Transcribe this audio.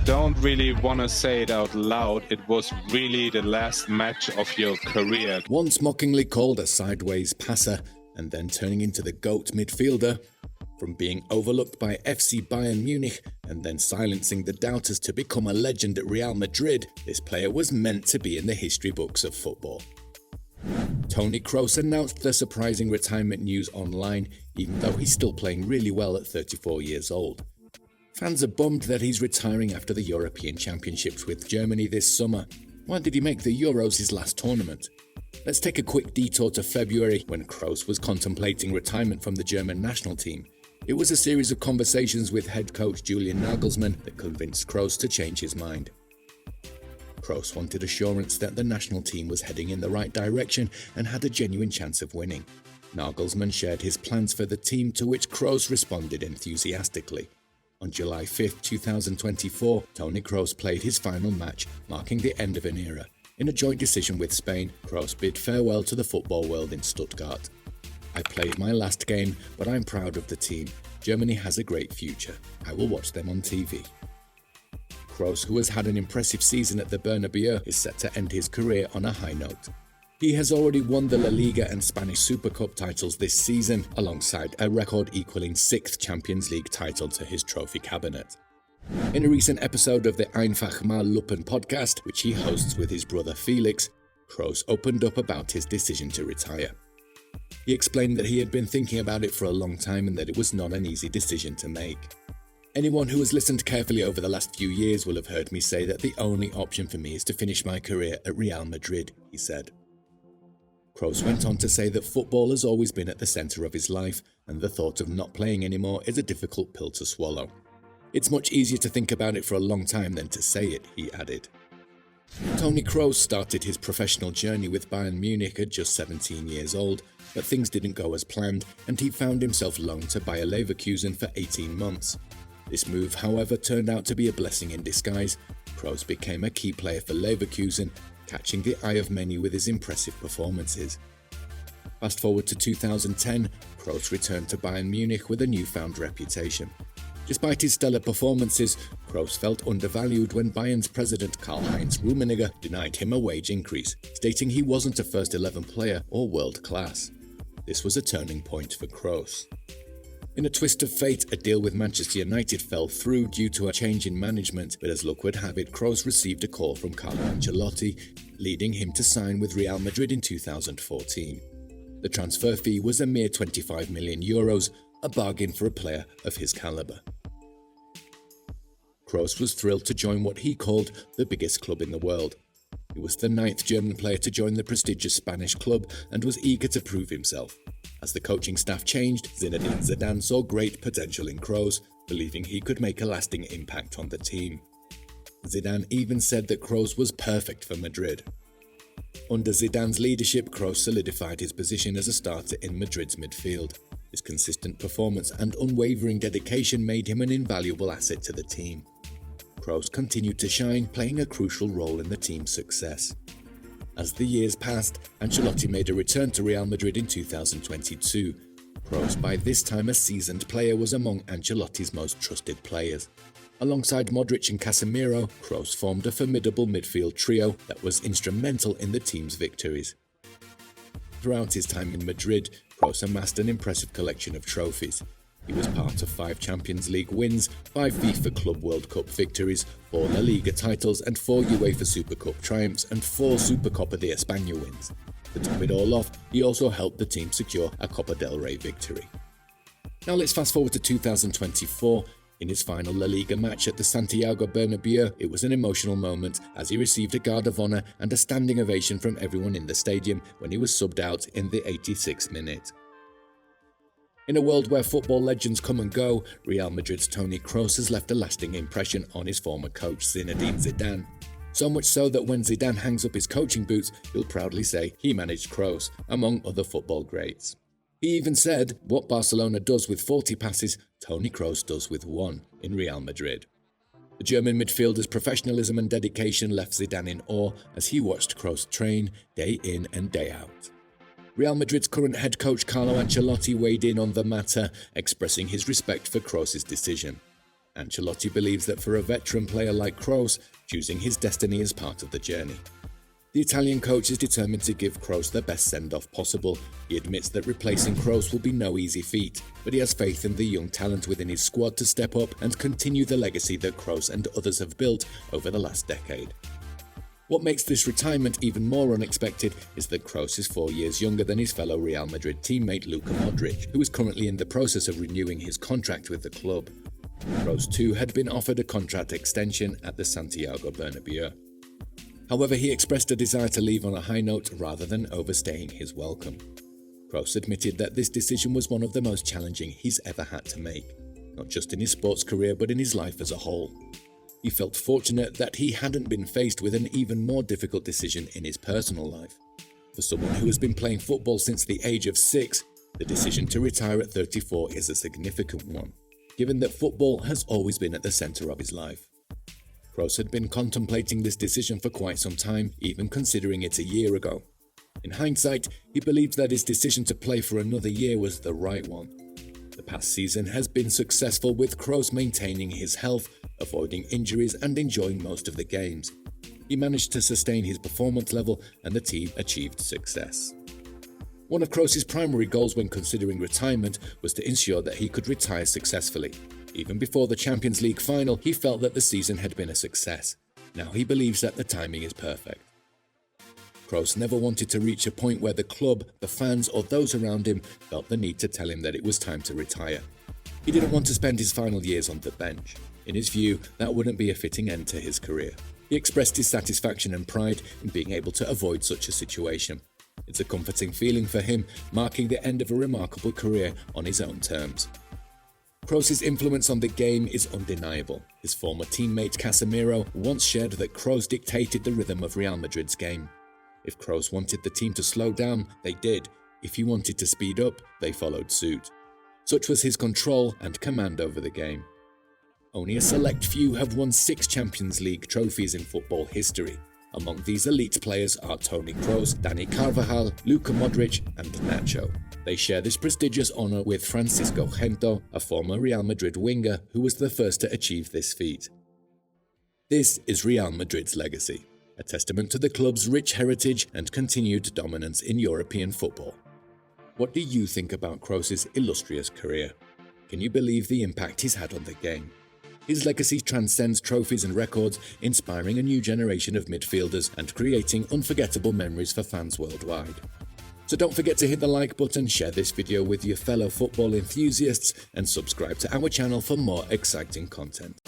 don't really want to say it out loud, it was really the last match of your career. Once mockingly called a sideways passer and then turning into the GOAT midfielder, from being overlooked by FC Bayern Munich and then silencing the doubters to become a legend at Real Madrid, this player was meant to be in the history books of football. Toni Kroos announced the surprising retirement news online, even though he's still playing really well at 34 years old. Fans are bummed that he's retiring after the European Championships with Germany this summer. Why did he make the Euros his last tournament? Let's take a quick detour to February, when Kroos was contemplating retirement from the German national team. It was a series of conversations with head coach Julian Nagelsmann that convinced Kroos to change his mind. Kroos wanted assurance that the national team was heading in the right direction and had a genuine chance of winning. Nagelsmann shared his plans for the team, to which Kroos responded enthusiastically. On July 5, 2024, Toni Kroos played his final match, marking the end of an era. In a joint decision with Spain, Kroos bid farewell to the football world in Stuttgart. "I played my last game, but I'm proud of the team. Germany has a great future. I will watch them on TV." Kroos, who has had an impressive season at the Bernabeu, is set to end his career on a high note. He has already won the La Liga and Spanish Super Cup titles this season, alongside a record equaling 6th Champions League title to his trophy cabinet. In a recent episode of the Einfach mal Lupen podcast, which he hosts with his brother Felix, Kroos opened up about his decision to retire. He explained that he had been thinking about it for a long time and that it was not an easy decision to make. "Anyone who has listened carefully over the last few years will have heard me say that the only option for me is to finish my career at Real Madrid," he said. Kroos went on to say that football has always been at the centre of his life, and the thought of not playing anymore is a difficult pill to swallow. "It's much easier to think about it for a long time than to say it," he added. Toni Kroos started his professional journey with Bayern Munich at just 17 years old, but things didn't go as planned, and he found himself loaned to Bayer Leverkusen for 18 months. This move, however, turned out to be a blessing in disguise. Kroos became a key player for Leverkusen, catching the eye of many with his impressive performances. Fast forward to 2010, Kroos returned to Bayern Munich with a newfound reputation. Despite his stellar performances, Kroos felt undervalued when Bayern's president Karl-Heinz Rummenigge denied him a wage increase, stating he wasn't a first-11 player or world class. This was a turning point for Kroos. In a twist of fate, a deal with Manchester United fell through due to a change in management, but as luck would have it, Kroos received a call from Carlo Ancelotti, leading him to sign with Real Madrid in 2014. The transfer fee was a mere €25 million, a bargain for a player of his calibre. Kroos was thrilled to join what he called the biggest club in the world. He was the 9th German player to join the prestigious Spanish club and was eager to prove himself. As the coaching staff changed, Zinedine Zidane saw great potential in Kroos, believing he could make a lasting impact on the team. Zidane even said that Kroos was perfect for Madrid. Under Zidane's leadership, Kroos solidified his position as a starter in Madrid's midfield. His consistent performance and unwavering dedication made him an invaluable asset to the team. Kroos continued to shine, playing a crucial role in the team's success. As the years passed, Ancelotti made a return to Real Madrid in 2022. Kroos, by this time a seasoned player, was among Ancelotti's most trusted players. Alongside Modric and Casemiro, Kroos formed a formidable midfield trio that was instrumental in the team's victories. Throughout his time in Madrid, Kroos amassed an impressive collection of trophies. He was part of 5 Champions League wins, 5 FIFA Club World Cup victories, 4 La Liga titles and 4 UEFA Super Cup triumphs and 4 Supercopa de España wins. To top it all off, he also helped the team secure a Copa del Rey victory. Now let's fast forward to 2024. In his final La Liga match at the Santiago Bernabeu, it was an emotional moment as he received a guard of honour and a standing ovation from everyone in the stadium when he was subbed out in the 86th minute. In a world where football legends come and go, Real Madrid's Toni Kroos has left a lasting impression on his former coach Zinedine Zidane. So much so that when Zidane hangs up his coaching boots, he'll proudly say he managed Kroos, among other football greats. He even said, what Barcelona does with 40 passes, Toni Kroos does with 1 in Real Madrid. The German midfielder's professionalism and dedication left Zidane in awe as he watched Kroos train day in and day out. Real Madrid's current head coach Carlo Ancelotti weighed in on the matter, expressing his respect for Kroos' decision. Ancelotti believes that for a veteran player like Kroos, choosing his destiny is part of the journey. The Italian coach is determined to give Kroos the best send-off possible. He admits that replacing Kroos will be no easy feat, but he has faith in the young talent within his squad to step up and continue the legacy that Kroos and others have built over the last decade. What makes this retirement even more unexpected is that Kroos is 4 years younger than his fellow Real Madrid teammate Luka Modric, who is currently in the process of renewing his contract with the club. Kroos too had been offered a contract extension at the Santiago Bernabeu. However, he expressed a desire to leave on a high note rather than overstaying his welcome. Kroos admitted that this decision was one of the most challenging he's ever had to make, not just in his sports career but in his life as a whole. He felt fortunate that he hadn't been faced with an even more difficult decision in his personal life. For someone who has been playing football since the age of 6, the decision to retire at 34 is a significant one, given that football has always been at the centre of his life. Kroos had been contemplating this decision for quite some time, even considering it a year ago. In hindsight, he believes that his decision to play for another year was the right one. The past season has been successful, with Kroos maintaining his health, avoiding injuries and enjoying most of the games. He managed to sustain his performance level and the team achieved success. One of Kroos' primary goals when considering retirement was to ensure that he could retire successfully. Even before the Champions League final, he felt that the season had been a success. Now he believes that the timing is perfect. Kroos never wanted to reach a point where the club, the fans or those around him felt the need to tell him that it was time to retire. He didn't want to spend his final years on the bench. In his view, that wouldn't be a fitting end to his career. He expressed his satisfaction and pride in being able to avoid such a situation. It's a comforting feeling for him, marking the end of a remarkable career on his own terms. Kroos' influence on the game is undeniable. His former teammate Casemiro once shared that Kroos dictated the rhythm of Real Madrid's game. If Kroos wanted the team to slow down, they did. If he wanted to speed up, they followed suit. Such was his control and command over the game. Only a select few have won 6 Champions League trophies in football history. Among these elite players are Toni Kroos, Dani Carvajal, Luka Modric and Nacho. They share this prestigious honour with Francisco Gento, a former Real Madrid winger who was the first to achieve this feat. This is Real Madrid's legacy, a testament to the club's rich heritage and continued dominance in European football. What do you think about Kroos' illustrious career? Can you believe the impact he's had on the game? His legacy transcends trophies and records, inspiring a new generation of midfielders and creating unforgettable memories for fans worldwide. So don't forget to hit the like button, share this video with your fellow football enthusiasts, and subscribe to our channel for more exciting content.